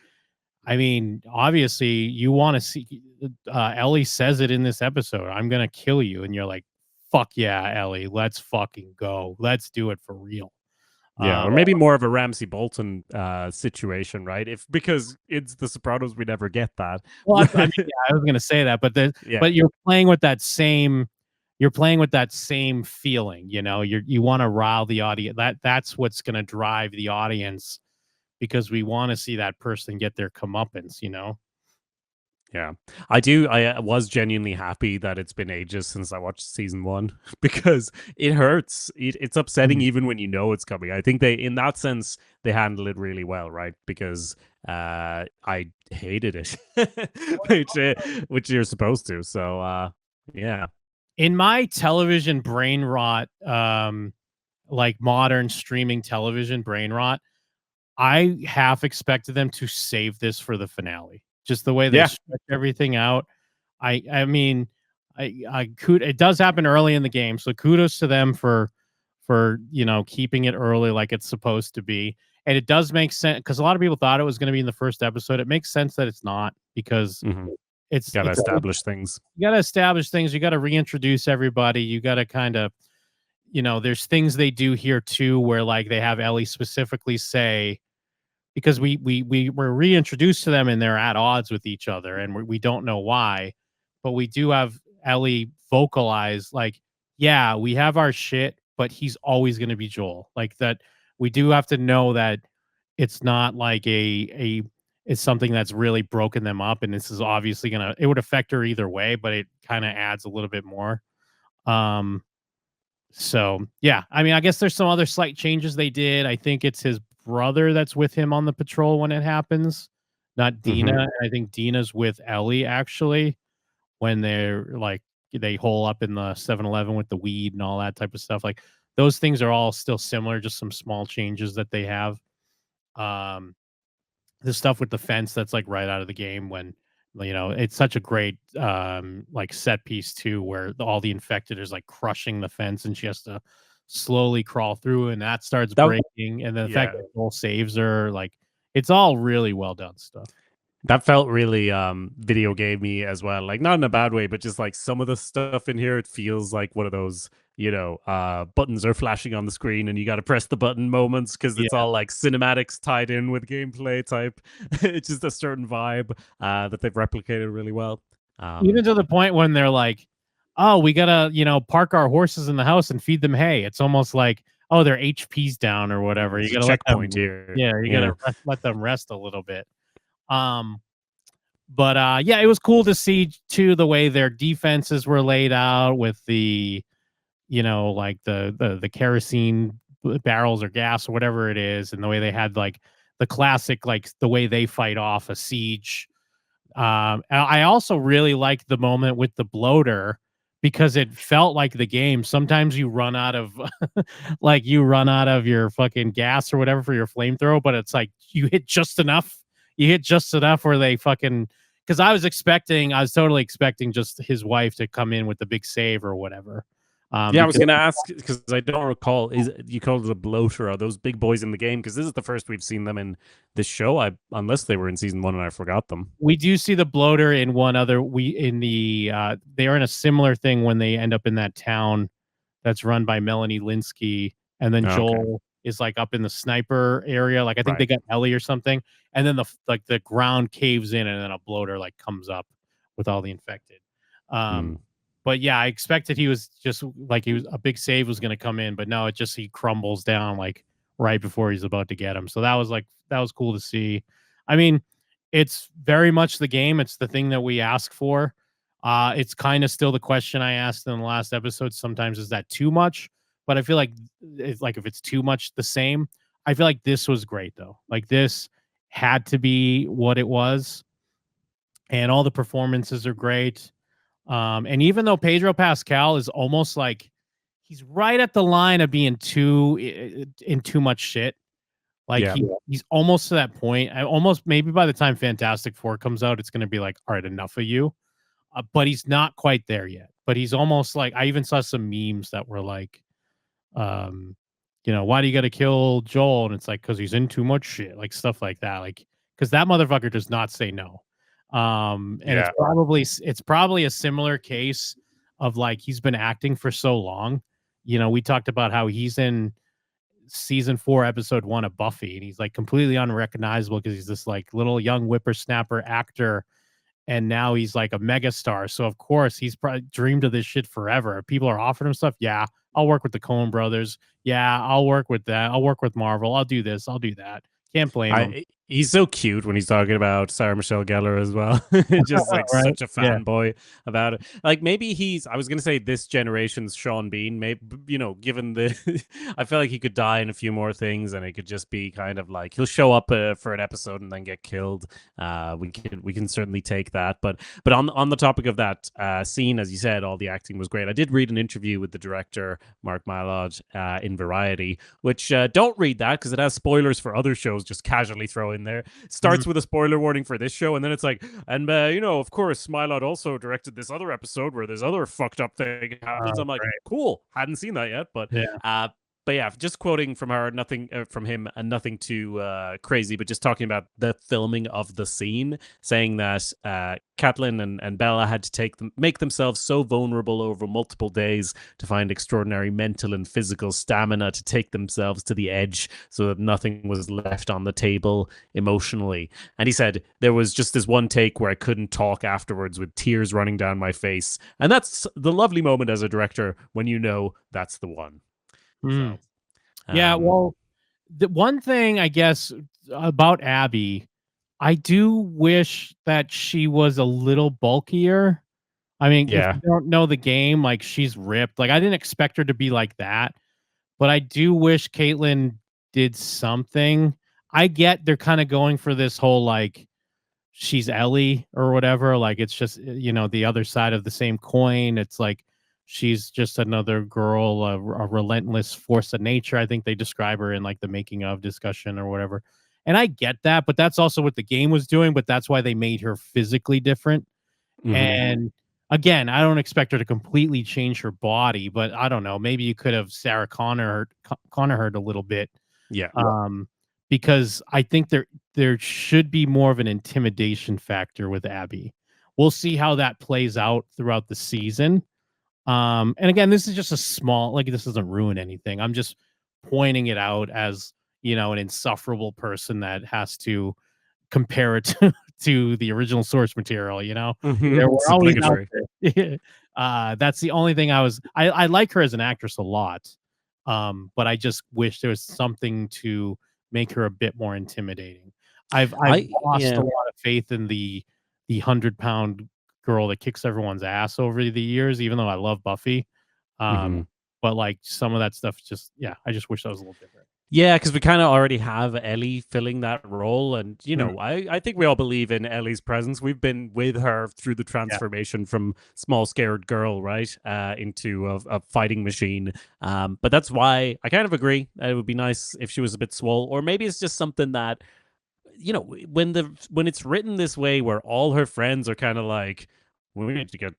I mean, obviously, you want to see. Ellie says it in this episode. I'm gonna kill you, and you're like, "Fuck yeah, Ellie, let's fucking go. Let's do it for real." Yeah, or maybe more of a Ramsay Bolton situation, right? If because it's The Sopranos, we never get that. Well, I mean, yeah, I was gonna say that, but Yeah. but you're playing with that same. You're playing with that same feeling, you know. You want to rile the audience. That's what's gonna drive the audience because we want to see that person get their comeuppance, you know. Yeah, I do. I was genuinely happy that it's been ages since I watched season one because it hurts. It's upsetting even when you know it's coming. I think they, in that sense, they handle it really well, right? Because I hated it, which you're supposed to. So yeah, In my television brain rot, like modern streaming television brain rot, I half expected them to save this for the finale. Just the way they Yeah. stretch everything out. I mean, it does happen early in the game, so kudos to them for keeping it early like it's supposed to be. And it does make sense because a lot of people thought it was going to be in the first episode. It makes sense that it's not because gotta establish things. You got to establish things. You got to reintroduce everybody. You got to kind of, there's things they do here too, where like they have Ellie specifically say, because we were reintroduced to them and they're at odds with each other and we don't know why, but we do have Ellie vocalize like, yeah, we have our shit, but he's always going to be Joel. Like that, we do have to know that it's not like it's something that's really broken them up, and this is obviously it would affect her either way, but it kind of adds a little bit more. Um, so yeah, I mean, I guess there's some other slight changes they did. I think it's his brother that's with him on the patrol when it happens, not Dina. I think Dina's with Ellie actually when they're like they hole up in the 7-Eleven with the weed and all that type of stuff. Like those things are all still similar, just some small changes that they have. The stuff with the fence that's like right out of the game when it's such a great like set piece too where all the infected is like crushing the fence and she has to slowly crawl through and that starts breaking and the fact that Joel saves her, like it's all really well done stuff. That felt really video gamey as well. Like not in a bad way, but just like some of the stuff in here, it feels like one of those, buttons are flashing on the screen and you got to press the button moments because it's all like cinematics tied in with gameplay type. It's just a certain vibe that they've replicated really well. Even to the point when they're like, oh, we gotta, park our horses in the house and feed them hay. It's almost like, oh, their HP's down or whatever. You gotta checkpoint here. Yeah, you gotta let them rest a little bit. But yeah, it was cool to see too the way their defenses were laid out with the, like the kerosene barrels or gas or whatever it is, and the way they had like the classic, like the way they fight off a siege. I also really liked the moment with the bloater because it felt like the game. Sometimes you run out of like you run out of your fucking gas or whatever for your flamethrower, but it's like you hit just enough. You hit just enough where they fucking, because I was totally expecting just his wife to come in with the big save or whatever. Yeah, I was going to ask because I don't recall. You called it a bloater? Are those big boys in the game? Because this is the first we've seen them in this show. Unless they were in season one and I forgot them. We do see the bloater in one other. They are in a similar thing when they end up in that town that's run by Melanie Linsky, and then Joel is like up in the sniper area. Like I think they got Ellie or something, and then the ground caves in, and then a bloater like comes up with all the infected. But yeah, I expected he was a big save was going to come in, but no, he crumbles down like right before he's about to get him. So that was cool to see. I mean, it's very much the game. It's the thing that we ask for. It's kind of still the question I asked in the last episode. Sometimes is that too much? But I feel like it's like if it's too much the same. I feel like this was great though. Like this had to be what it was, and all the performances are great. And even though Pedro Pascal is almost like he's right at the line of being too much shit. Like he's almost to that point. Maybe by the time Fantastic Four comes out, it's going to be like, all right, enough of you. But he's not quite there yet. But he's almost like, I even saw some memes that were like, why do you got to kill Joel? And it's like, because he's in too much shit, like stuff like that. Like, because that motherfucker does not say no. And Yeah. it's probably a similar case of like he's been acting for so long. We talked about how he's in season 4, episode 1 of Buffy, and he's like completely unrecognizable because he's this like little young whippersnapper actor, and now he's like a megastar. So of course he's probably dreamed of this shit forever. People are offering him stuff. Yeah, I'll work with the Coen brothers. Yeah, I'll work with that. I'll work with Marvel. I'll do this. I'll do that. Can't blame him. He's so cute when he's talking about Sarah Michelle Gellar as well. Just like Right? such a Yeah. fanboy about it. Like maybe I was gonna say this generation's Sean Bean. Maybe given the, I feel like he could die in a few more things, and it could just be kind of like he'll show up for an episode and then get killed. We can certainly take that. But on the topic of that scene, as you said, all the acting was great. I did read an interview with the director Mark Mylod in Variety, which don't read that because it has spoilers for other shows. Just casually throw in there. Starts with a spoiler warning for this show, and then it's like, and of course, Mylod also directed this other episode where this other fucked up thing happens. I'm like, Right. cool, hadn't seen that yet, but Yeah. but yeah, just quoting from her, nothing from him, and nothing too crazy, but just talking about the filming of the scene, saying that Catelyn and Bella had to make themselves so vulnerable over multiple days to find extraordinary mental and physical stamina to take themselves to the edge so that nothing was left on the table emotionally. And he said, there was just this one take where I couldn't talk afterwards with tears running down my face. And that's the lovely moment as a director when you know that's the one. So, Yeah, well, the one thing I guess about Abby, I do wish that she was a little bulkier. I mean, if yeah. you don't know the game, like she's ripped. Like I didn't expect her to be like that, but I do wish Caitlyn did something. I get they're kind of going for this whole like she's Ellie or whatever. Like it's just the other side of the same coin. It's like she's just another girl, a relentless force of nature. I think they describe her in like the making of discussion or whatever. And I get that, but that's also what the game was doing. But that's why they made her physically different. And again, I don't expect her to completely change her body, but I don't know. Maybe you could have Sarah Connor her a little bit. Yeah. Because I think there should be more of an intimidation factor with Abby. We'll see how that plays out throughout the season. And again, this is just a small, like this doesn't ruin anything. I'm just pointing it out as, an insufferable person that has to compare it to the original source material, There were always out there. That's the only thing I like her as an actress a lot. But I just wish there was something to make her a bit more intimidating. I've lost a lot of faith in the 100-pound girl that kicks everyone's ass over the years, even though I love Buffy. But like some of that stuff I just wish that was a little different. Yeah, because we kind of already have Ellie filling that role. And, I think we all believe in Ellie's presence. We've been with her through the transformation from small, scared girl, right, into a fighting machine. But that's why I kind of agree. It would be nice if she was a bit swole. Or maybe it's just something that, when it's written this way where all her friends are kind of like, we need to get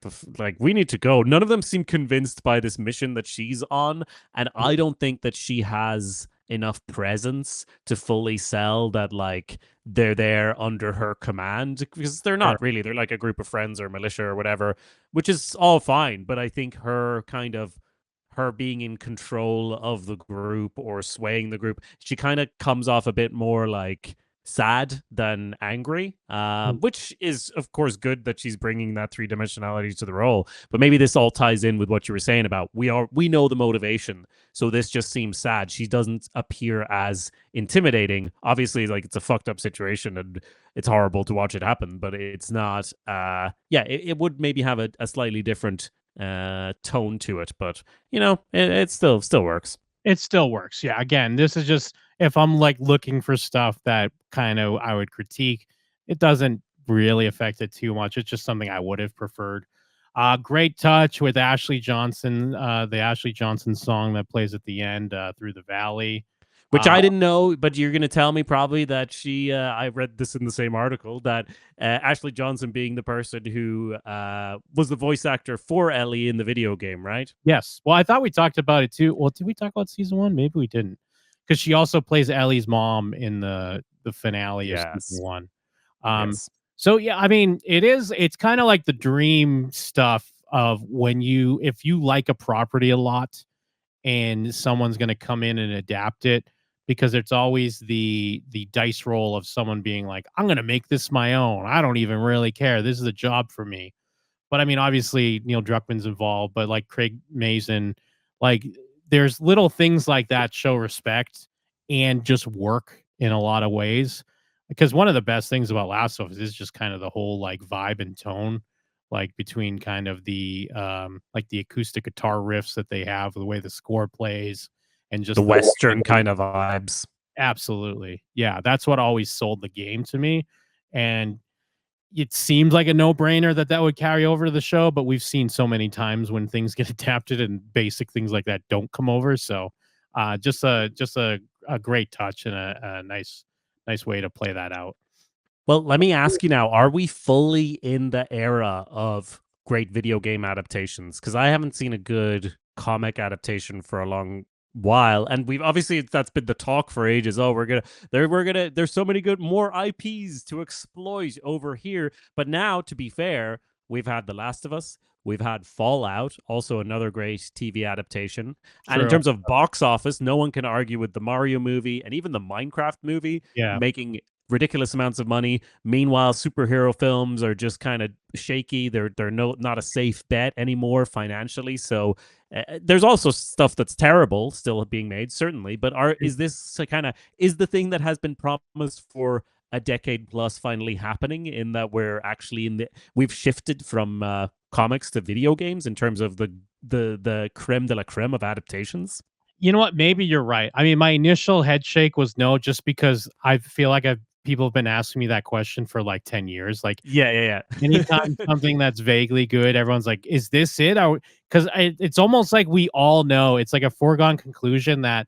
we need to go. None of them seem convinced by this mission that she's on. And I don't think that she has enough presence to fully sell that like they're there under her command, because they're not really. They're like a group of friends or militia or whatever, which is all fine. But I think her being in control of the group or swaying the group, she kind of comes off a bit more like sad than angry, which is of course good that she's bringing that three-dimensionality to the role. But maybe this all ties in with what you were saying about we know the motivation, so this just seems sad. She doesn't appear as intimidating. Obviously, like, it's a fucked up situation and it's horrible to watch it happen, but it's not it would maybe have a slightly different tone to it, but it still works. It still works. Yeah. Again, this is just if I'm like looking for stuff that kind of I would critique, it doesn't really affect it too much. It's just something I would have preferred. Great touch with Ashley Johnson, the Ashley Johnson song that plays at the end, Through the Valley. Which I didn't know, but you're going to tell me probably that I read this in the same article, that Ashley Johnson being the person who was the voice actor for Ellie in the video game, right? Yes. Well, I thought we talked about it too. Well, did we talk about season 1? Maybe we didn't. Because she also plays Ellie's mom in the finale of Yes. season 1. Yes. So yeah, I mean, it's kind of like the dream stuff of if you like a property a lot and someone's going to come in and adapt it, because it's always the dice roll of someone being like, I'm going to make this my own. I don't even really care. This is a job for me. But I mean, obviously Neil Druckmann's involved, but like Craig Mazin, like there's little things like that show respect and just work in a lot of ways. Because one of the best things about Last of Us is just kind of the whole like vibe and tone, like between kind of the like the acoustic guitar riffs that they have, the way the score plays, and just The Western kind of vibes. Absolutely. Yeah, that's what always sold the game to me. And it seemed like a no-brainer that would carry over to the show, but we've seen so many times when things get adapted and basic things like that don't come over. So just a great touch and a nice way to play that out. Well, let me ask you now, are we fully in the era of great video game adaptations? Because I haven't seen a good comic adaptation for a long while, and we've obviously, that's been the talk for ages. Oh, there's so many good more IPs to exploit over here. But now, to be fair, we've had The Last of Us, we've had Fallout, also another great TV adaptation. And in True. terms of box office, no one can argue with the Mario movie and even the Minecraft movie Yeah. making ridiculous amounts of money. Meanwhile, superhero films are just kind of shaky. They're not a safe bet anymore financially. So there's also stuff that's terrible still being made, certainly. But is this is the thing that has been promised for a decade plus finally happening, in that we're actually we've shifted from comics to video games in terms of the creme de la creme of adaptations? You know what? Maybe you're right. I mean, my initial head shake was no, just because I feel like people have been asking me that question for like 10 years. Like, Yeah. anytime something that's vaguely good, everyone's like, is this it? Because it's almost like we all know, it's like a foregone conclusion that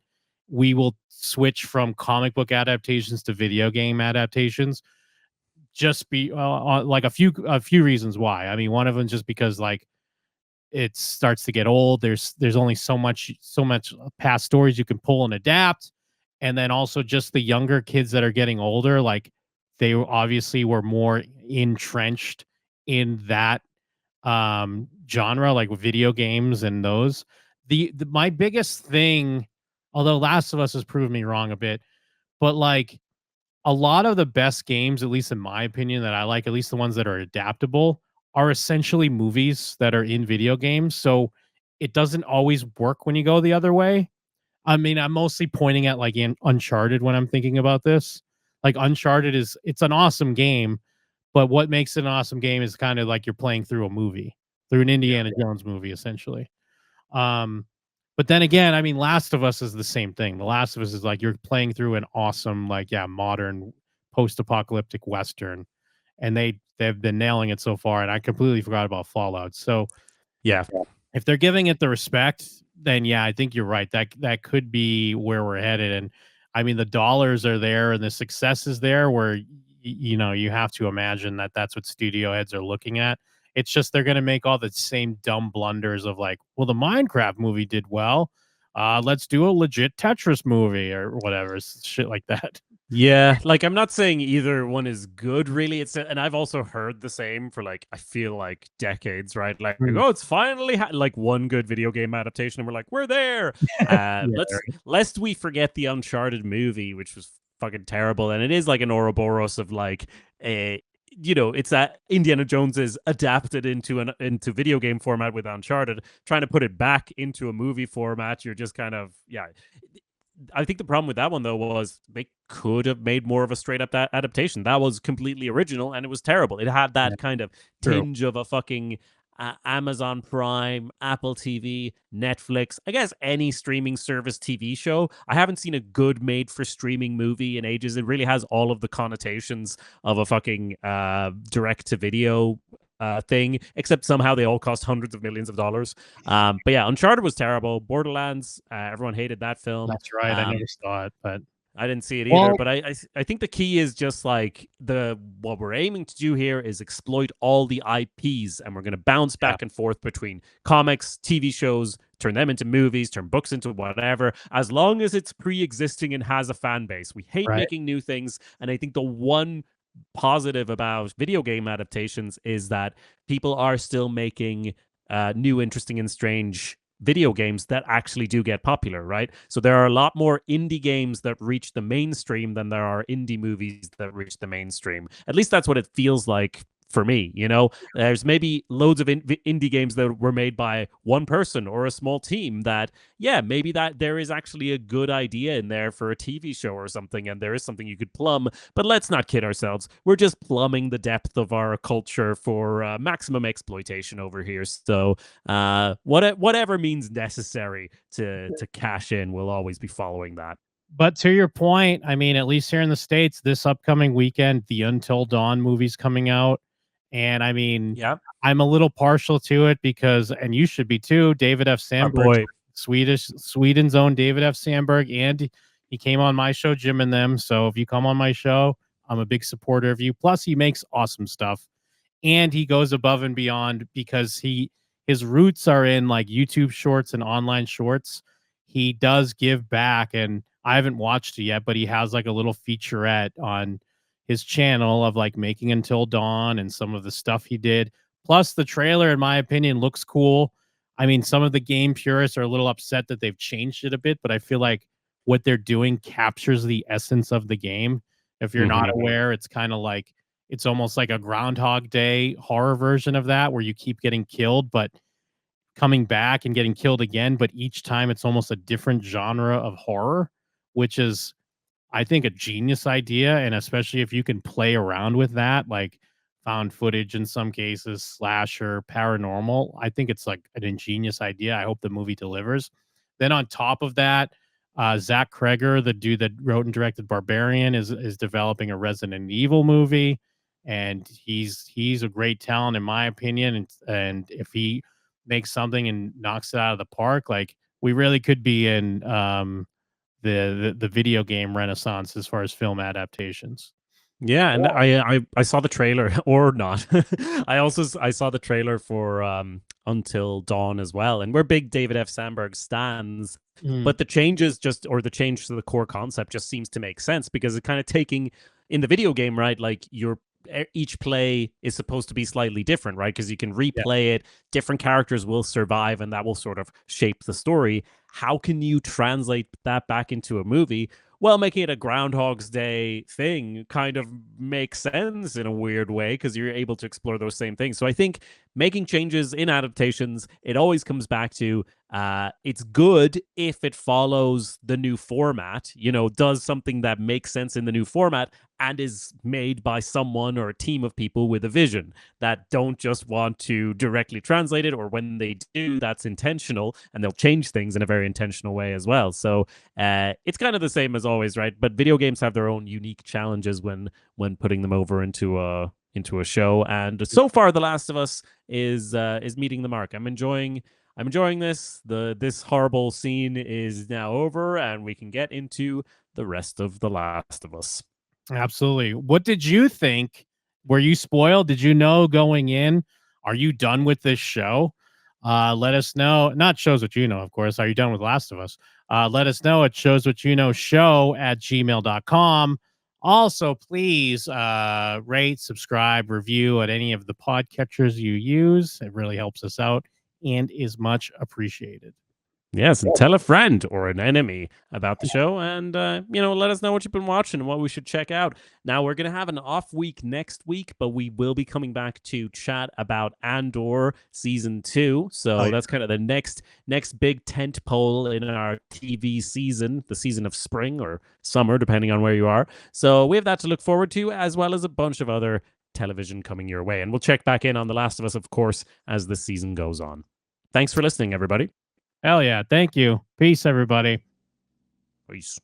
we will switch from comic book adaptations to video game adaptations. Just like a few reasons why. I mean, one of them just because like it starts to get old. There's only so much past stories you can pull and adapt. And then also just the younger kids that are getting older, like they obviously were more entrenched in that genre, like video games and those. My biggest thing, although Last of Us has proved me wrong a bit, but like a lot of the best games, at least in my opinion, that I like, at least the ones that are adaptable, are essentially movies that are in video games. So it doesn't always work when you go the other way. I mean, I'm mostly pointing at like in Uncharted when I'm thinking about this. Like Uncharted it's an awesome game, but what makes it an awesome game is kind of like you're playing through a movie, through an Indiana Jones movie, essentially. Um, but then again, I mean, Last of Us is the same thing. The Last of Us is like you're playing through an awesome, like, yeah, modern post-apocalyptic Western. And they've been nailing it so far. And I completely forgot about Fallout. So Yeah. if they're giving it the respect, then yeah, I think you're right. That could be where we're headed. And I mean, the dollars are there and the success is there, where you have to imagine that that's what studio heads are looking at. It's just they're going to make all the same dumb blunders of like, well, the Minecraft movie did well. Let's do a legit Tetris movie or whatever, shit like that. Yeah, like I'm not saying either one is good, really. And I've also heard the same for like I feel like decades, right? Like, oh, it's finally like one good video game adaptation, and we're like, we're there. Lest we forget the Uncharted movie, which was fucking terrible, and it is like an Ouroboros of like a. It's that Indiana Jones is adapted into video game format with Uncharted, trying to put it back into a movie format. You're just kind of, yeah. I think the problem with that one, though, was they could have made more of a straight up adaptation. That was completely original, and it was terrible. It had that kind of tinge of a fucking Amazon Prime, Apple TV, Netflix, I guess any streaming service TV show. I haven't seen a good made for streaming movie in ages. It really has all of the connotations of a fucking direct to video thing, except somehow they all cost hundreds of millions of dollars. But yeah, Uncharted was terrible. Borderlands, everyone hated that film. That's right. I never saw it, but I didn't see it either, Well- but I think the key is just like what we're aiming to do here is exploit all the IPs, and we're going to bounce back and forth between comics, TV shows, turn them into movies, turn books into whatever, as long as it's pre-existing and has a fan base. We hate making new things, and I think the one positive about video game adaptations is that people are still making new, interesting, and strange video games that actually do get popular, right? So there are a lot more indie games that reach the mainstream than there are indie movies that reach the mainstream. At least that's what it feels like for me. There's maybe loads of indie games that were made by one person or a small team that, yeah, maybe that there is actually a good idea in there for a TV show or something, and there is something you could plumb. But let's not kid ourselves. We're just plumbing the depth of our culture for maximum exploitation over here. So whatever means necessary to cash in, we'll always be following that. But to your point, I mean, at least here in the States, this upcoming weekend, the Until Dawn movie's coming out. And I mean, Yeah, I'm a little partial to it because, and you should be too, David F. Sandberg, Sweden's own David F. Sandberg, and he came on my show, Jim and them. So if you come on my show, I'm a big supporter of you. Plus, he makes awesome stuff, and he goes above and beyond because his roots are in like YouTube shorts and online shorts. He does give back, and I haven't watched it yet, but he has like a little featurette on his channel of like making Until Dawn and some of the stuff he did. Plus, the trailer, in my opinion, looks cool. I mean, some of the game purists are a little upset that they've changed it a bit, but I feel like what they're doing captures the essence of the game. If you're not aware, it's kind of like it's almost like a Groundhog Day horror version of that, where you keep getting killed, but coming back and getting killed again. But each time it's almost a different genre of horror, which is, I think, a genius idea. And especially if you can play around with that, like found footage in some cases, slasher, paranormal, I think it's like an ingenious idea. I hope the movie delivers. Then on top of that, Zach Kreger, the dude that wrote and directed Barbarian, is developing a Resident Evil movie, and he's a great talent in my opinion. And if he makes something and knocks it out of the park, like we really could be in the video game renaissance as far as film adaptations. Yeah, and I saw the trailer or not. I saw the trailer for Until Dawn as well, and we're big David F. Sandberg stans. But the change to the core concept just seems to make sense because it's kind of taking in the video game, right? Like each play is supposed to be slightly different, right? Because you can replay it, different characters will survive, and that will sort of shape the story. How can you translate that back into a movie? Well, making it a Groundhog's Day thing kind of makes sense in a weird way because you're able to explore those same things. So I think making changes in adaptations, it always comes back to it's good if it follows the new format, does something that makes sense in the new format and is made by someone or a team of people with a vision that don't just want to directly translate it, or when they do, that's intentional and they'll change things in a very intentional way as well. So it's kind of the same as always, right? But video games have their own unique challenges when putting them over into a show. And so far, The Last of Us is meeting the mark. I'm enjoying this. This horrible scene is now over, and we can get into the rest of The Last of Us. Absolutely. What did you think? Were you spoiled? Did you know going in? Are you done with this show? Let us know. Not shows what you know, of course. Are you done with Last of Us? Let us know at showswhatyouknow@gmail.com. Also, please rate, subscribe, review at any of the podcatchers you use. It really helps us out and is much appreciated. Yes, and tell a friend or an enemy about the show, and let us know what you've been watching and what we should check out. Now, we're going to have an off week next week, but we will be coming back to chat about Andor season 2. So that's kind of the next big tent pole in our TV season, the season of spring or summer, depending on where you are. So we have that to look forward to, as well as a bunch of other television coming your way. And we'll check back in on The Last of Us, of course, as the season goes on. Thanks for listening, everybody. Hell yeah. Thank you. Peace, everybody. Peace.